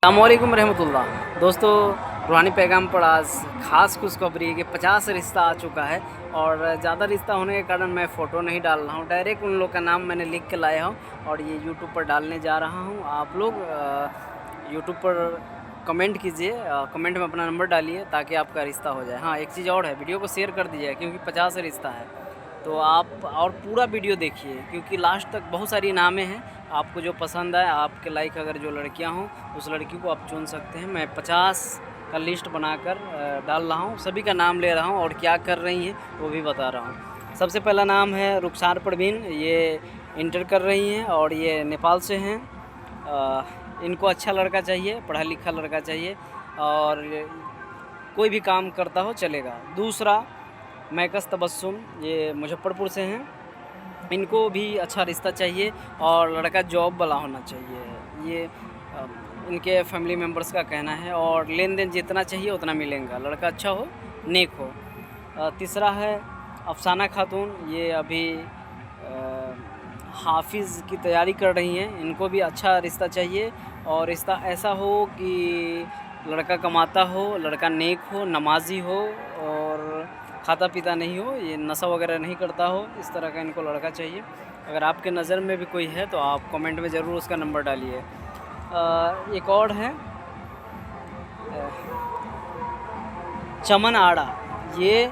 अस्सलामुअलैकुम रहमतुल्लाह। दोस्तों, रूहानी पैगाम पर आज ख़ास खुशखबरी है कि 50 रिश्ता आ चुका है और ज़्यादा रिश्ता होने के कारण मैं फ़ोटो नहीं डाल रहा हूँ, डायरेक्ट उन लोग का नाम मैंने लिख के लाया हूँ और ये यूट्यूब पर डालने जा रहा हूँ। आप लोग यूट्यूब पर कमेंट कीजिए, कमेंट में अपना नंबर डालिए ताकि आपका रिश्ता हो जाए। हाँ, एक चीज़ और है, वीडियो को शेयर कर दीजिए क्योंकि 50 रिश्ता है, तो आप और पूरा वीडियो देखिए क्योंकि लास्ट तक बहुत सारी नामें हैं। आपको जो पसंद आए, आपके लाइक अगर जो लड़कियां हों उस लड़की को आप चुन सकते हैं। मैं 50 का लिस्ट बनाकर डाल रहा हूं, सभी का नाम ले रहा हूं और क्या कर रही हैं वो भी बता रहा हूं। सबसे पहला नाम है रुखसार परवीन, ये इंटर कर रही हैं और ये नेपाल से हैं। इनको अच्छा लड़का चाहिए, पढ़ा लिखा लड़का चाहिए और कोई भी काम करता हो चलेगा। दूसरा मैकस तबस्सुम, ये मुजफ्फरपुर से हैं। इनको भी अच्छा रिश्ता चाहिए और लड़का जॉब वाला होना चाहिए, ये इनके फैमिली मेम्बर्स का कहना है और लेन देन जितना चाहिए उतना मिलेगा, लड़का अच्छा हो, नेक हो। तीसरा है अफसाना खातून, ये अभी हाफिज़ की तैयारी कर रही हैं। इनको भी अच्छा रिश्ता चाहिए और रिश्ता ऐसा हो कि लड़का कमाता हो, लड़का नेक हो, नमाजी हो और खाता पीता नहीं हो, ये नशा वगैरह नहीं करता हो, इस तरह का इनको लड़का चाहिए। अगर आपके नज़र में भी कोई है तो आप कमेंट में ज़रूर उसका नंबर डालिए। एक और है चमन आड़ा, ये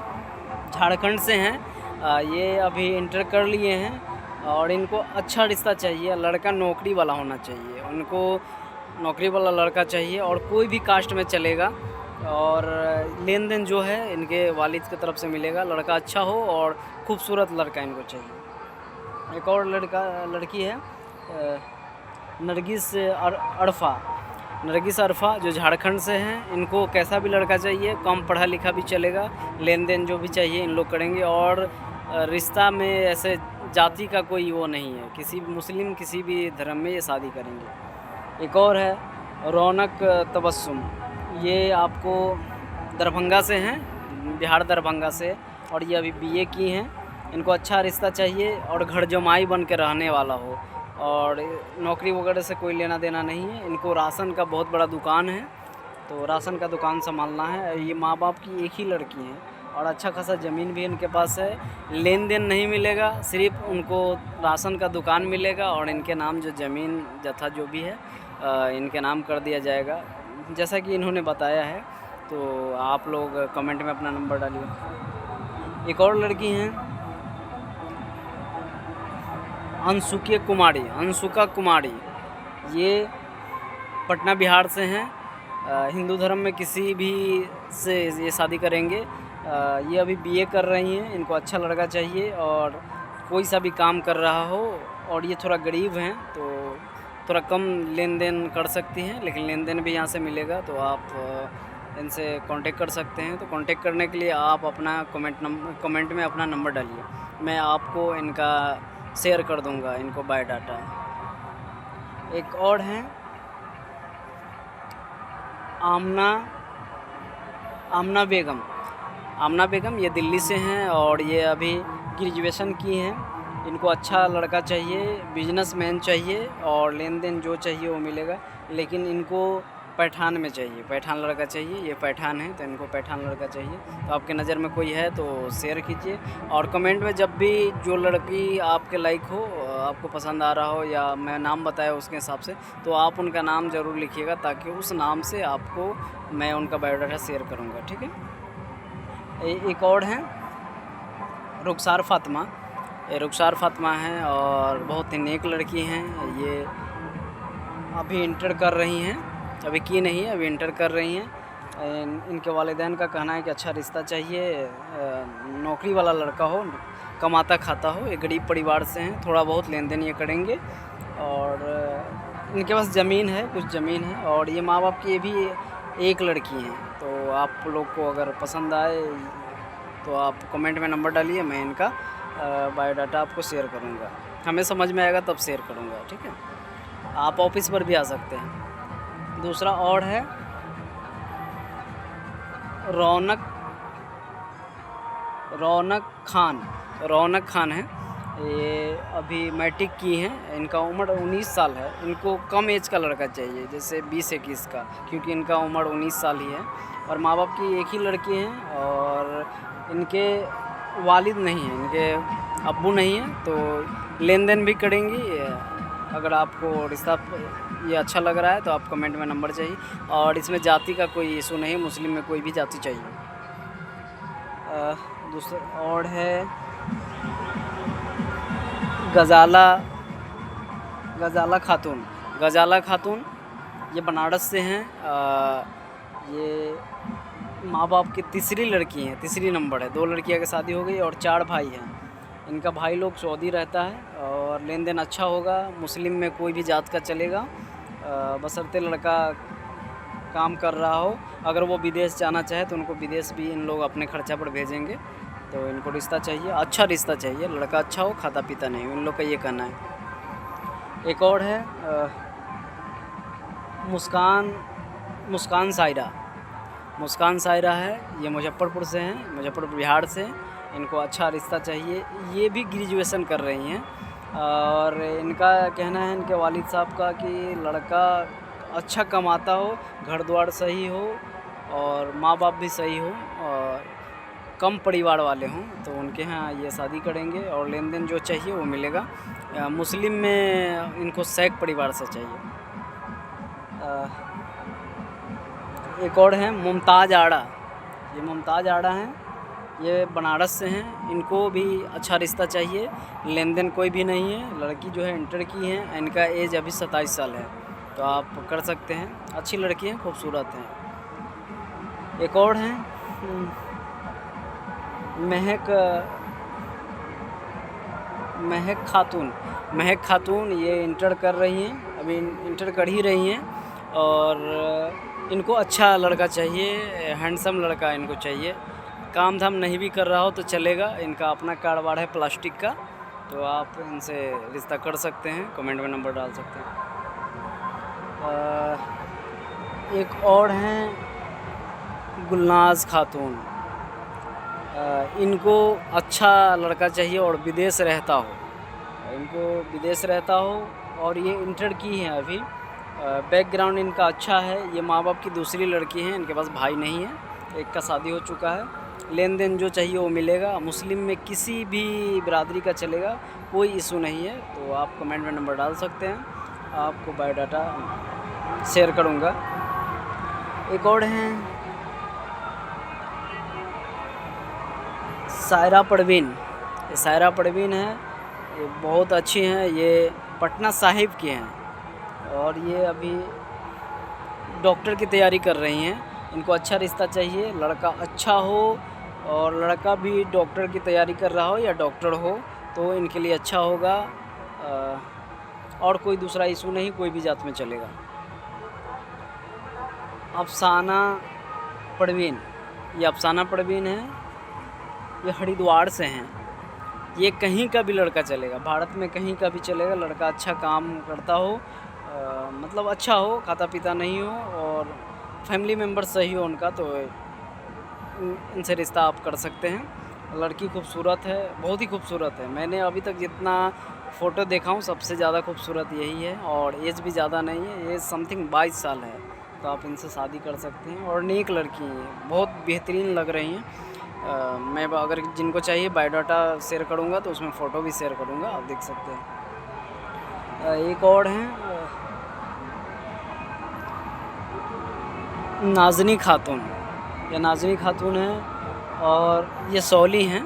झारखंड से हैं। ये अभी इंटर कर लिए हैं और इनको अच्छा रिश्ता चाहिए, लड़का नौकरी वाला होना चाहिए, उनको नौकरी वाला लड़का चाहिए और कोई भी कास्ट में चलेगा और लेन देन जो है इनके वालिद की तरफ से मिलेगा, लड़का अच्छा हो और खूबसूरत लड़का इनको चाहिए। एक और लड़की है नरगिस अरफा जो झारखंड से हैं। इनको कैसा भी लड़का चाहिए, कम पढ़ा लिखा भी चलेगा, लेन देन जो भी चाहिए इन लोग करेंगे और रिश्ता में ऐसे जाति का कोई वो नहीं है, किसी मुस्लिम किसी भी धर्म में ये शादी करेंगे। एक और है रौनक तबस्सुम, ये आपको दरभंगा से हैं, बिहार दरभंगा से, और ये अभी बीए की हैं। इनको अच्छा रिश्ता चाहिए और घर जमाई बन के रहने वाला हो और नौकरी वगैरह से कोई लेना देना नहीं है। इनको राशन का बहुत बड़ा दुकान है, तो राशन का दुकान संभालना है। ये माँ बाप की एक ही लड़की हैं और अच्छा खासा ज़मीन भी इनके पास है। लेन देन नहीं मिलेगा, सिर्फ उनको राशन का दुकान मिलेगा और इनके नाम जो ज़मीन जथा जो भी है इनके नाम कर दिया जाएगा जैसा कि इन्होंने बताया है। तो आप लोग कमेंट में अपना नंबर डालिए। एक और लड़की हैं अंशुका कुमारी, ये पटना बिहार से हैं। हिंदू धर्म में किसी भी से ये शादी करेंगे। ये अभी बीए कर रही हैं, इनको अच्छा लड़का चाहिए और कोई सा भी काम कर रहा हो और ये थोड़ा गरीब हैं तो थोड़ा कम लेन देन कर सकती हैं, लेकिन लेन देन भी यहाँ से मिलेगा। तो आप इनसे कांटेक्ट कर सकते हैं। तो कांटेक्ट करने के लिए आप अपना कमेंट में अपना नंबर डालिए, मैं आपको इनका शेयर कर दूंगा, इनको बायोडाटा। एक और हैं आमना बेगम, ये दिल्ली से हैं और ये अभी ग्रेजुएशन की हैं। इनको अच्छा लड़का चाहिए, बिजनेसमैन चाहिए और लेन देन जो चाहिए वो मिलेगा, लेकिन इनको पैठान में चाहिए, पैठान लड़का चाहिए। ये पैठान है तो इनको पैठान लड़का चाहिए। तो आपके नज़र में कोई है तो शेयर कीजिए और कमेंट में जब भी जो लड़की आपके लाइक हो, आपको पसंद आ रहा हो या मैं नाम बताया उसके हिसाब से, तो आप उनका नाम ज़रूर लिखिएगा ताकि उस नाम से आपको मैं उनका बायोडाटा शेयर करूँगा, ठीक है। एक और हैं रुखसार फातिमा हैं और बहुत ही नेक लड़की हैं। ये अभी इंटर कर रही हैं, अभी की नहीं है, अभी इंटर कर रही हैं। इनके वालिदैन का कहना है कि अच्छा रिश्ता चाहिए, नौकरी वाला लड़का हो, कमाता खाता हो। एक गरीब परिवार से हैं, थोड़ा बहुत लेन देन ये करेंगे और इनके पास ज़मीन है, कुछ ज़मीन है और ये माँ बाप की ये भी एक लड़की हैं। तो आप लोग को अगर पसंद आए तो आप कमेंट में नंबर डालिए, मैं इनका बायोडाटा आपको शेयर करूँगा। हमें समझ में आएगा तब शेयर करूँगा, ठीक है। आप ऑफिस पर भी आ सकते हैं। दूसरा और है रौनक खान है। ये अभी मैट्रिक की हैं, इनका उम्र 19 साल है। इनको कम एज का लड़का चाहिए, जैसे 20-21 का, क्योंकि इनका उम्र 19 साल ही है। और माँ बाप की एक ही लड़की हैं और इनके वालिद नहीं हैं, इनके अब्बू नहीं हैं। तो लेन देन भी करेंगी। अगर आपको रिश्ता ये अच्छा लग रहा है तो आप कमेंट में नंबर चाहिए। और इसमें जाति का कोई इशू नहीं, मुस्लिम में कोई भी जाति चाहिए। दूसरा और है गज़ाला खातून। गज़ाला खातून ये बनारस से हैं। ये माँ बाप की तीसरी लड़की हैं, तीसरी नंबर है। 2 लड़कियां की शादी हो गई और 4 भाई हैं। इनका भाई लोग सऊदी रहता है और लेन देन अच्छा होगा। मुस्लिम में कोई भी जात का चलेगा, बशर्ते लड़का काम कर रहा हो। अगर वो विदेश जाना चाहे तो उनको विदेश भी इन लोग अपने खर्चा पर भेजेंगे। तो इनको रिश्ता चाहिए, अच्छा रिश्ता चाहिए, लड़का अच्छा हो, खाता पीता नहीं हो, इन लोग का ये कहना है। एक और है मुस्कान सायरा है। ये मुजफ्फरपुर से हैं, मुजफ्फरपुर बिहार से। इनको अच्छा रिश्ता चाहिए। ये भी ग्रेजुएशन कर रही हैं और इनका कहना है इनके वालिद साहब का कि लड़का अच्छा कमाता हो, घर द्वार सही हो और माँ बाप भी सही हो और कम परिवार वाले हों, तो उनके यहाँ ये शादी करेंगे। और लेन देन जो चाहिए वो मिलेगा। मुस्लिम में इनको शैख परिवार से चाहिए। एक और हैं मुमताज़ आड़ा। ये मुमताज़ आड़ा हैं, ये बनारस से हैं। इनको भी अच्छा रिश्ता चाहिए, लेन देन कोई भी नहीं है। लड़की जो है इंटर की है, इनका एज अभी 27 साल है, तो आप कर सकते हैं। अच्छी लड़की हैं, खूबसूरत हैं। एक और हैं महक खातून। ये इंटर कर रही हैं, अभी इंटर कर ही रही हैं। और इनको अच्छा लड़का चाहिए, हैंडसम लड़का इनको चाहिए। काम धाम नहीं भी कर रहा हो तो चलेगा, इनका अपना कारोबार है प्लास्टिक का, तो आप इनसे रिश्ता कर सकते हैं। कमेंट में नंबर डाल सकते हैं। एक और हैं गुलनाज खातून। इनको अच्छा लड़का चाहिए और विदेश रहता हो। और ये इंटर की हैं अभी। बैकग्राउंड इनका अच्छा है। ये माँ बाप की दूसरी लड़की हैं, इनके पास भाई नहीं है, एक का शादी हो चुका है। लेन देन जो चाहिए वो मिलेगा। मुस्लिम में किसी भी बिरादरी का चलेगा, कोई इशू नहीं है। तो आप कमेंट में नंबर डाल सकते हैं, आपको बायोडाटा शेयर करूँगा। एक और हैं सायरा परवीन है। ये बहुत अच्छी हैं, ये पटना साहिब की हैं और ये अभी डॉक्टर की तैयारी कर रही हैं। इनको अच्छा रिश्ता चाहिए, लड़का अच्छा हो और लड़का भी डॉक्टर की तैयारी कर रहा हो या डॉक्टर हो तो इनके लिए अच्छा होगा। और कोई दूसरा इशू नहीं, कोई भी जात में चलेगा। अफसाना परवीन है। ये हरिद्वार से हैं। ये कहीं का भी लड़का चलेगा, भारत में कहीं का भी चलेगा। लड़का अच्छा काम करता हो, मतलब अच्छा हो, खाता पीता नहीं हो और फैमिली मेम्बर सही हो उनका, तो इनसे रिश्ता आप कर सकते हैं। लड़की खूबसूरत है, बहुत ही खूबसूरत है। मैंने अभी तक जितना फ़ोटो देखा हूँ सबसे ज़्यादा खूबसूरत यही है और एज भी ज़्यादा नहीं है, एज समथिंग 22 साल है। तो आप इनसे शादी कर सकते हैं और नेक लड़की हैं, बहुत बेहतरीन लग रही हैं। मैं अगर जिनको चाहिए बायोडाटा शेयर करूँगा तो उसमें फ़ोटो भी शेयर करूँगा, आप देख सकते हैं। एक और हैं नाज़नी खातून है और ये सौली हैं।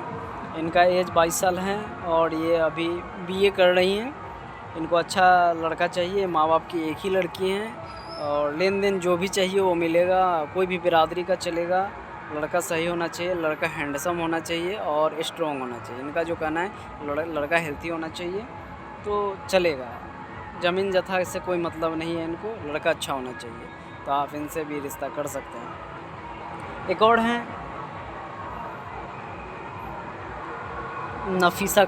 इनका एज 22 साल है और ये अभी बीए कर रही हैं। इनको अच्छा लड़का चाहिए, माँ बाप की एक ही लड़की हैं और लेन देन जो भी चाहिए वो मिलेगा। कोई भी बिरादरी का चलेगा, लड़का सही होना चाहिए, लड़का हैंडसम होना चाहिए और स्ट्रॉन्ग होना चाहिए। इनका जो कहना है लड़का हेल्थी होना चाहिए तो चलेगा। ज़मीन जथा इससे कोई मतलब नहीं है, इनको लड़का अच्छा होना चाहिए, तो आप इनसे भी रिश्ता कर सकते हैं। एक और हैं नफीसा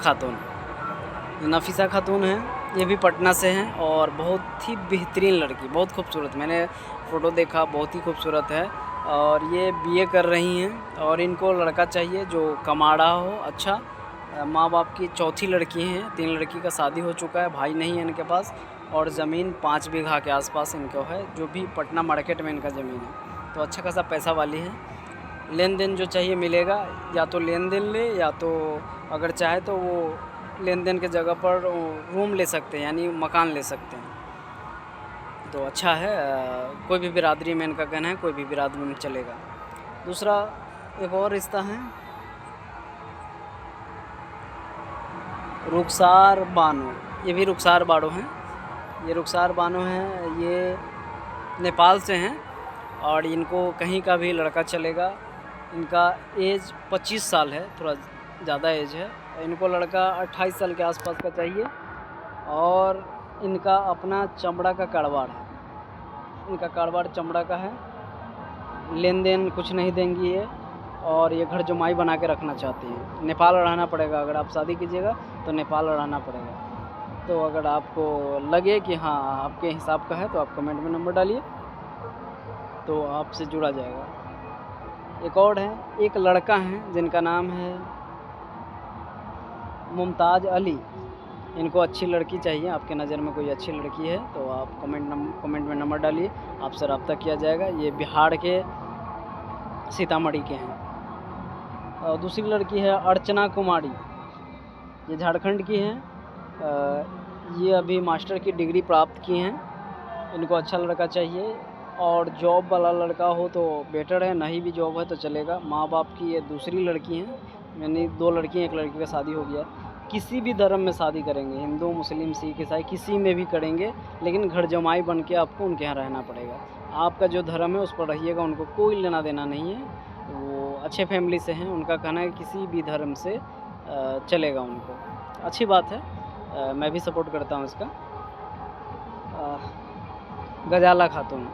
खातून हैं। ये भी पटना से हैं और बहुत ही बेहतरीन लड़की, बहुत खूबसूरत। मैंने फ़ोटो देखा, बहुत ही खूबसूरत है और ये बीए कर रही हैं और इनको लड़का चाहिए जो कमा रहा हो अच्छा माँ बाप की चौथी लड़की हैं, 3 लड़की का शादी हो चुका है, भाई नहीं है इनके पास, और ज़मीन 5 बीघा के आसपास इनको है, जो भी पटना मार्केट में इनका ज़मीन है। तो अच्छा खासा पैसा वाली है। लेन देन जो चाहिए मिलेगा, या तो लेन देन ले, या तो अगर चाहे तो वो लेन देन के जगह पर रूम ले सकते हैं, यानी मकान ले सकते हैं। तो अच्छा है, कोई भी बिरादरी में इनका कहना है, कोई भी बिरादरी में चलेगा। दूसरा एक और रिश्ता है, रुखसार बानो। ये भी रुखसार बानो हैं, ये रुखसार बानो हैं, ये नेपाल से हैं और इनको कहीं का भी लड़का चलेगा। इनका एज 25 साल है, थोड़ा ज़्यादा एज है। इनको लड़का 28 साल के आसपास का चाहिए और इनका अपना चमड़ा का कारोबार है, इनका कारोबार चमड़ा का है। लेन देन कुछ नहीं देंगी ये, और ये घर जमाई बना के रखना चाहती हैं। नेपाल रहना पड़ेगा, अगर आप शादी कीजिएगा तो नेपाल रहना पड़ेगा। तो अगर आपको लगे कि हाँ आपके हिसाब का है तो आप कमेंट में नंबर डालिए, तो आपसे जुड़ा जाएगा। एक और है, एक लड़का है जिनका नाम है मुमताज़ अली। इनको अच्छी लड़की चाहिए, आपके नज़र में कोई अच्छी लड़की है तो आप कमेंट में नंबर डालिए, आपसे रब्ता किया जाएगा। ये बिहार के सीतामढ़ी के हैं। और दूसरी लड़की है अर्चना कुमारी, ये झारखंड की हैं। ये अभी मास्टर की डिग्री प्राप्त की हैं। इनको अच्छा लड़का चाहिए और जॉब वाला लड़का हो तो बेटर है, नहीं भी जॉब है तो चलेगा। माँ बाप की ये दूसरी लड़की हैं, यानी 2 लड़की हैं, 1 लड़की का शादी हो गया। किसी भी धर्म में शादी करेंगे, हिंदू मुस्लिम सिख ईसाई किसी में भी करेंगे, लेकिन घर जमाई बन के आपको उनके यहाँ रहना पड़ेगा। आपका जो धर्म है उस पर रहिएगा, उनको कोई लेना देना नहीं है। वो अच्छे फैमिली से हैं, उनका कहना है किसी भी धर्म से चलेगा उनको। अच्छी बात है, मैं भी सपोर्ट करता हूँ इसका। गजाला खातून,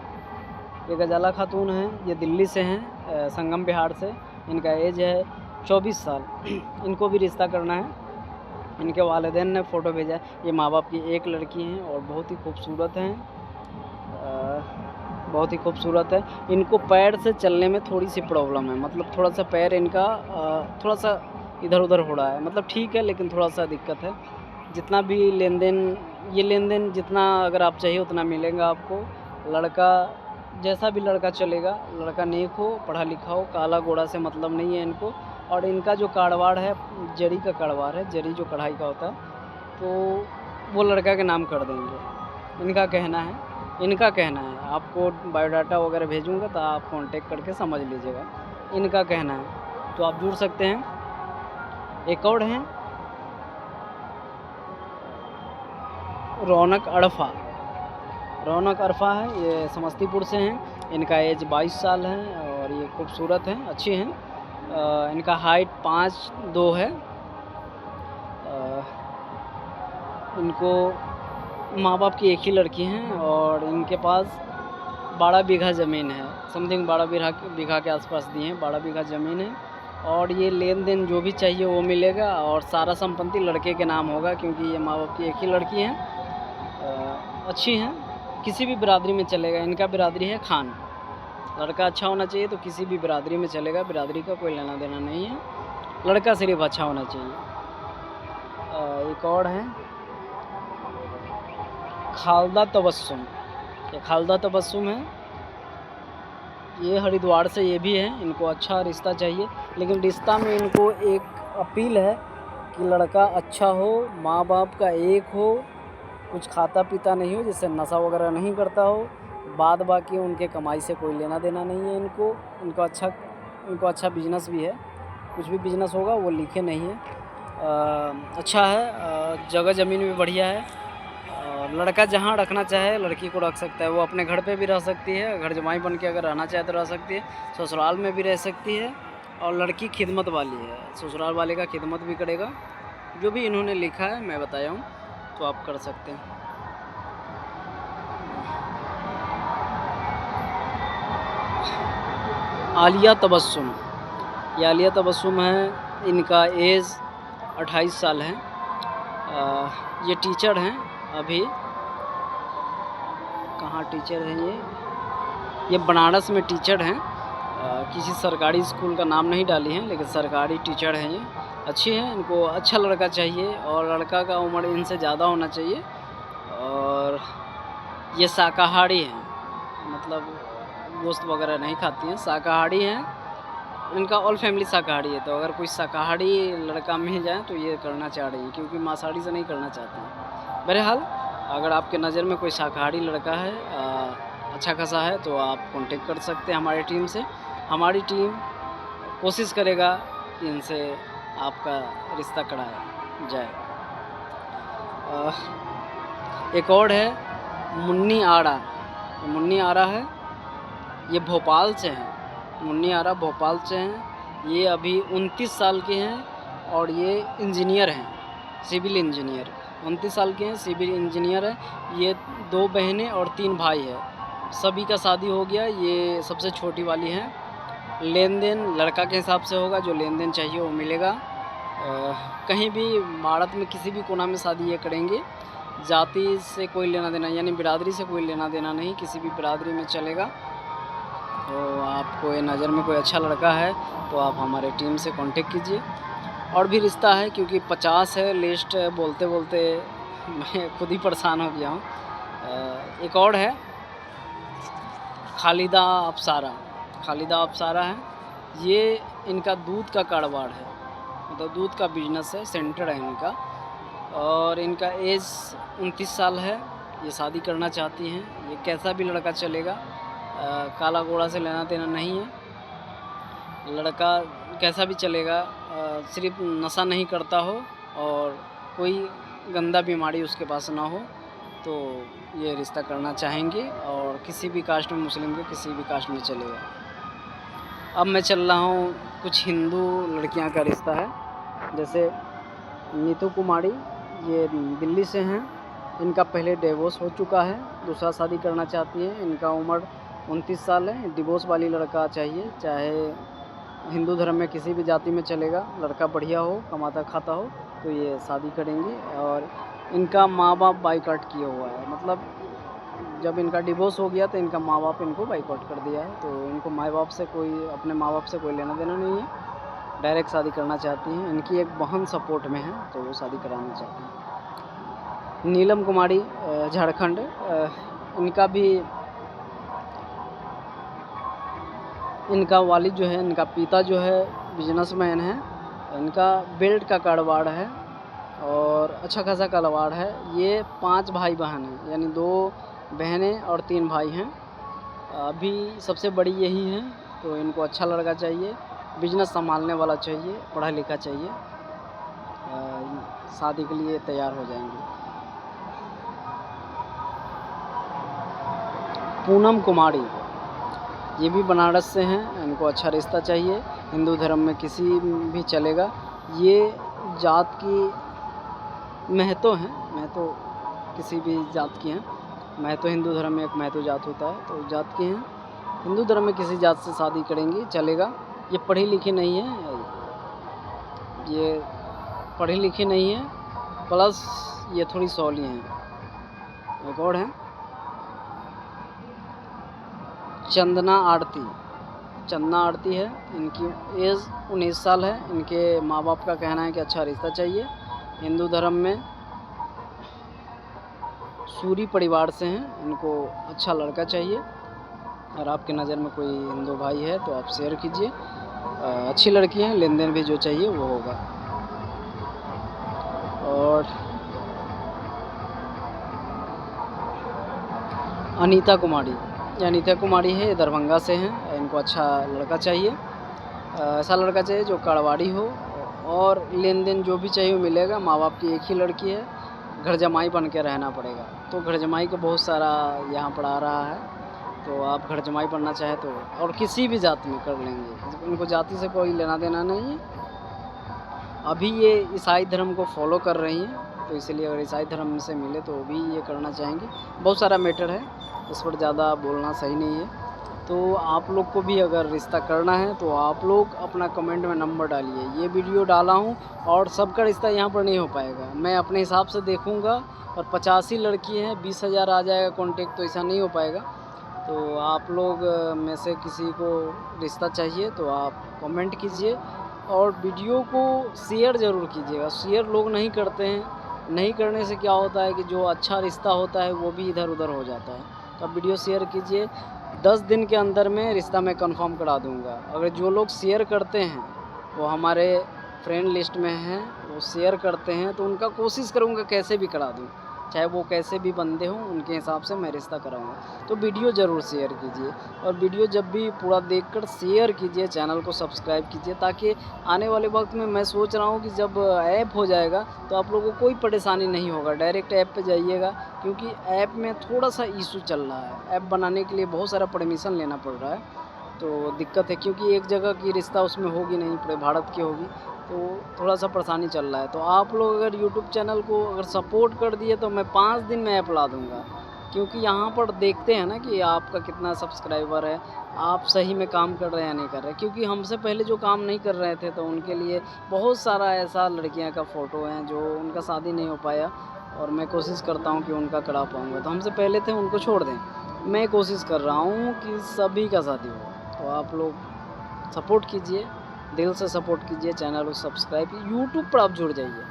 ये गजाला खातून हैं, ये दिल्ली से हैं, संगम बिहार से। इनका एज है 24 साल। इनको भी रिश्ता करना है। इनके वालिदैन ने फ़ोटो भेजा है। ये माँ बाप की एक लड़की हैं और बहुत ही खूबसूरत हैं, बहुत ही खूबसूरत है। इनको पैर से चलने में थोड़ी सी प्रॉब्लम है, मतलब थोड़ा सा पैर इनका थोड़ा सा इधर उधर हो रहा है, मतलब ठीक है लेकिन थोड़ा सा दिक्कत है। जितना भी लेन देन जितना अगर आप चाहिए उतना मिलेगा आपको। लड़का जैसा भी लड़का चलेगा, लड़का नेक हो, पढ़ा लिखा हो, काला गोरा से मतलब नहीं है इनको। और इनका जो कारोबार है जरी का कारोबार है, जरी जो कढ़ाई का होता है, तो वो लड़का के नाम कर देंगे। इनका कहना है, आपको बायोडाटा वगैरह भेजूँगा तो आप कांटेक्ट करके समझ लीजिएगा। इनका कहना है तो आप जुड़ सकते हैं। एक और हैं रौनक अरफा है, ये समस्तीपुर से हैं। इनका एज 22 साल है और ये खूबसूरत हैं, अच्छी हैं। इनका हाइट 5'2" है। इनको माँ बाप की एक ही लड़की हैं और इनके पास 12 बीघा ज़मीन है, समथिंग 12 बीघा के आसपास दी हैं। 12 बीघा ज़मीन है और ये लेन देन जो भी चाहिए वो मिलेगा और सारा संपत्ति लड़के के नाम होगा, क्योंकि ये माँ बाप की एक ही लड़की हैं। अच्छी हैं, किसी भी बिरादरी में चलेगा। इनका बिरादरी है खान। लड़का अच्छा होना चाहिए तो किसी भी बिरादरी में चलेगा, बिरादरी का कोई लेना देना नहीं है, लड़का सिर्फ अच्छा होना चाहिए। एक और है खालदा तबस्सुम, ये खालदा तबस्सुम है, ये हरिद्वार से ये भी हैं। इनको अच्छा रिश्ता चाहिए, लेकिन रिश्ता में इनको एक अपील है कि लड़का अच्छा हो, माँ बाप का एक हो, कुछ खाता पीता नहीं हो, जिससे नशा वगैरह नहीं करता हो। बाद बाकी उनके कमाई से कोई लेना देना नहीं है इनको अच्छा बिजनेस भी है, कुछ भी बिजनेस होगा वो लिखे नहीं है। अच्छा है, जगह ज़मीन भी बढ़िया है। लड़का जहाँ रखना चाहे लड़की को रख सकता है, वो अपने घर पे भी रह सकती है, घर जमाई बन के अगर रहना चाहे तो रह सकती है, ससुराल में भी रह सकती है। और लड़की खिदमत वाली है, ससुराल वाले का खिदमत भी करेगा। जो भी इन्होंने लिखा है मैं बताया हूँ, तो आप कर सकते हैं। आलिया तबस्सुम, ये आलिया तबस्सुम है, इनका एज 28 साल है। ये टीचर हैं, अभी कहाँ टीचर हैं ये बनारस में टीचर हैं। किसी सरकारी स्कूल का नाम नहीं डाली हैं, लेकिन सरकारी टीचर हैं ये। अच्छी हैं, इनको अच्छा लड़का चाहिए और लड़का का उम्र इनसे ज़्यादा होना चाहिए। और ये शाकाहारी हैं, मतलब गोश्त वगैरह नहीं खाती हैं, शाकाहारी हैं। इनका ऑल फैमिली शाकाहारी है, तो अगर कोई शाकाहारी लड़का मिल जाए तो ये करना चाह रही हैं, क्योंकि मांसाहारी से नहीं करना चाहती हैं। बहरहाल अगर आपके नज़र में कोई शाकाहारी लड़का है अच्छा खासा है, तो आप कांटेक्ट कर सकते हैं हमारी टीम से। हमारी टीम कोशिश करेगा कि इनसे आपका रिश्ता कराया जाए। एक और है मुन्नी आरा। मुन्नी आरा है, ये भोपाल से हैं। मुन्नी आरा भोपाल से हैं। ये अभी 29 साल के हैं और ये इंजीनियर हैं, सिविल इंजीनियर। 29 साल के हैं, सिविल इंजीनियर है। ये 2 बहनें और 3 भाई है। सभी का शादी हो गया, ये सबसे छोटी वाली है। लेन देन लड़का के हिसाब से होगा, जो लेन देन चाहिए वो मिलेगा। कहीं भी भारत में किसी भी कोना में शादी ये करेंगे। जाति से कोई लेना देना, यानी बिरादरी से कोई लेना देना नहीं, किसी भी बिरादरी में चलेगा। तो आपको ये नज़र में कोई अच्छा लड़का है तो आप हमारे टीम से कांटेक्ट कीजिए। और भी रिश्ता है, क्योंकि 50 है लिस्ट, बोलते बोलते मैं खुद ही परेशान हो गया हूँ। एक और है खालिदा अप्सारा। खालिदा अप्सारा है, ये इनका दूध का कारोबार है, मतलब दूध का बिजनेस है, सेंटर है इनका। और इनका एज 29 साल है। ये शादी करना चाहती हैं। ये कैसा भी लड़का चलेगा, काला गोरा से लेना देना नहीं है। लड़का कैसा भी चलेगा, सिर्फ नशा नहीं करता हो और कोई गंदा बीमारी उसके पास ना हो, तो ये रिश्ता करना चाहेंगे। और किसी भी कास्ट में, मुस्लिम के किसी भी कास्ट में चलेगा। अब मैं चल रहा हूँ, कुछ हिंदू लड़कियां का रिश्ता है। जैसे नीतू कुमारी, ये दिल्ली से हैं। इनका पहले डिवोर्स हो चुका है, दूसरा शादी करना चाहती हैं। इनका उम्र 29 साल है। डिवोर्स वाली लड़का चाहिए, चाहे हिंदू धर्म में किसी भी जाति में चलेगा, लड़का बढ़िया हो, कमाता खाता हो, तो ये शादी करेंगी। और इनका माँ बाप बाइकआउट किया हुआ है, मतलब जब इनका डिवोर्स हो गया तो इनका माँ बाप इनको बाइकआउट कर दिया है। तो इनको माँ बाप से कोई, अपने माँ बाप से कोई लेना देना नहीं है, डायरेक्ट शादी करना चाहती हैं। इनकी एक बहन सपोर्ट में है, तो वो शादी कराना चाहती हैं। नीलम कुमारी, झारखंड। इनका भी, इनका वालिद जो है, इनका पिता जो है बिजनेसमैन है। इनका बेल्ट का कारोबार है और अच्छा खासा कारोबार है। ये 5 भाई बहन हैं, यानी 2 बहनें और 3 भाई हैं। अभी सबसे बड़ी यही हैं। तो इनको अच्छा लड़का चाहिए, बिजनेस संभालने वाला चाहिए, पढ़ा लिखा चाहिए। शादी के लिए तैयार हो जाएंगे। पूनम कुमारी, ये भी बनारस से हैं। इनको अच्छा रिश्ता चाहिए, हिंदू धर्म में किसी भी चलेगा। ये जात की महतो हैं, महतो किसी भी जात की हैं। महतो हिंदू धर्म में एक महतो जात होता है, तो जात की हैं। हिंदू धर्म में किसी जात से शादी करेंगी, चलेगा। ये पढ़ी लिखी नहीं है, ये पढ़ी लिखी नहीं है, प्लस ये थोड़ी सौली हैं। एक और है चंदना आरती। चंदना आरती है, इनकी एज 19 साल है। इनके माँ बाप का कहना है कि अच्छा रिश्ता चाहिए, हिंदू धर्म में सूरी परिवार से हैं। इनको अच्छा लड़का चाहिए। और आपके नज़र में कोई हिंदू भाई है तो आप शेयर कीजिए। अच्छी लड़की है, लेन देन भी जो चाहिए वो होगा। और अनीता कुमारी, ये अनीता कुमारी है, दरभंगा से हैं। इनको अच्छा लड़का चाहिए, ऐसा लड़का चाहिए जो कारोबारी हो और लेन देन जो भी चाहिए वो मिलेगा। माँ बाप की एक ही लड़की है, घर जमाई बन के रहना पड़ेगा। तो घर जमाई का बहुत सारा यहाँ पर आ रहा है, तो आप घर जमाई बनना चाहे तो, और किसी भी जाति में कर लेंगे, इनको जाति से कोई लेना देना नहीं है। अभी ये ईसाई धर्म को फॉलो कर रही हैं, तो इसलिए अगर ईसाई धर्म से मिले तो भी ये करना चाहेंगे। बहुत सारा मैटर है, इस पर ज़्यादा बोलना सही नहीं है। तो आप लोग को भी अगर रिश्ता करना है तो आप लोग अपना कमेंट में नंबर डालिए। ये वीडियो डाला हूँ और सबका रिश्ता यहाँ पर नहीं हो पाएगा, मैं अपने हिसाब से देखूँगा। और 85 लड़की हैं, 20,000 आ जाएगा कॉन्टेक्ट, तो ऐसा नहीं हो पाएगा। तो आप लोग में से किसी को रिश्ता चाहिए तो आप कमेंट कीजिए और वीडियो को शेयर ज़रूर कीजिएगा। शेयर लोग नहीं करते हैं, नहीं करने से क्या होता है कि जो अच्छा रिश्ता होता है वो भी इधर-उधर हो जाता है। तो आप वीडियो शेयर कीजिए, 10 दिन के अंदर में रिश्ता मैं कन्फर्म करा दूँगा। अगर जो लोग शेयर करते हैं, वो हमारे फ्रेंड लिस्ट में हैं, वो शेयर करते हैं तो उनका कोशिश करूँगा कैसे भी करा दूँ। चाहे वो कैसे भी बंदे हों, उनके हिसाब से मैं रिश्ता कराऊँगा। तो वीडियो ज़रूर शेयर कीजिए और वीडियो जब भी पूरा देखकर शेयर कीजिए, चैनल को सब्सक्राइब कीजिए ताकि आने वाले वक्त में मैं सोच रहा हूँ कि जब ऐप हो जाएगा तो आप लोगों को कोई परेशानी नहीं होगा। डायरेक्ट ऐप पे जाइएगा क्योंकि ऐप में थोड़ा-सा इश्यू चल रहा है। ऐप बनाने के लिए बहुत सारा परमिशन लेना पड़ रहा है, तो दिक्कत है क्योंकि एक जगह की रिश्ता उसमें होगी नहीं, पूरे भारत की होगी, तो थोड़ा-सा परेशानी चल रहा है। तो आप लोग अगर यूट्यूब चैनल को अगर सपोर्ट कर दिए तो मैं 5 दिन में ऐप ला दूँगा। क्योंकि यहाँ पर देखते हैं ना कि आपका कितना सब्सक्राइबर है, आप सही में काम कर रहे हैं या नहीं कर रहे। क्योंकि हमसे पहले जो काम नहीं कर रहे थे तो उनके लिए बहुत सारा ऐसा लड़कियाँ का फ़ोटो है जो उनका शादी नहीं हो पाया और मैं कोशिश करता हूँ कि उनका करा पाऊँगा। तो हमसे पहले थे उनको छोड़ दें। मैं कोशिश कर रहा हूँ कि सभी का शादी हो। तो आप लोग सपोर्ट कीजिए, दिल से सपोर्ट कीजिए, चैनल को सब्सक्राइब यूट्यूब पर आप जुड़ जाइए।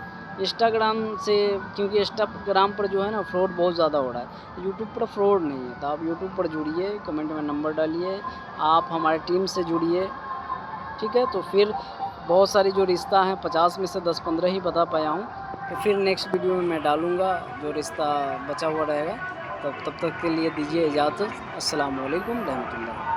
इंस्टाग्राम से क्योंकि इंस्टाग्राम पर जो है ना फ्रॉड बहुत ज़्यादा हो रहा है, यूट्यूब पर फ्रॉड नहीं है। तो आप यूट्यूब पर जुड़िए, कमेंट में नंबर डालिए, आप हमारी टीम से जुड़िए, ठीक है? तो फिर बहुत सारी जो रिश्ता हैं 50 में से 10-15 ही बता पाया हूँ। तो फिर नेक्स्ट वीडियो में मैं डालूँगा जो रिश्ता बचा हुआ रहेगा। तब तक के लिए दीजिए इजाज़त। अस्सलाम वालेकुम रहमतुल्लाह।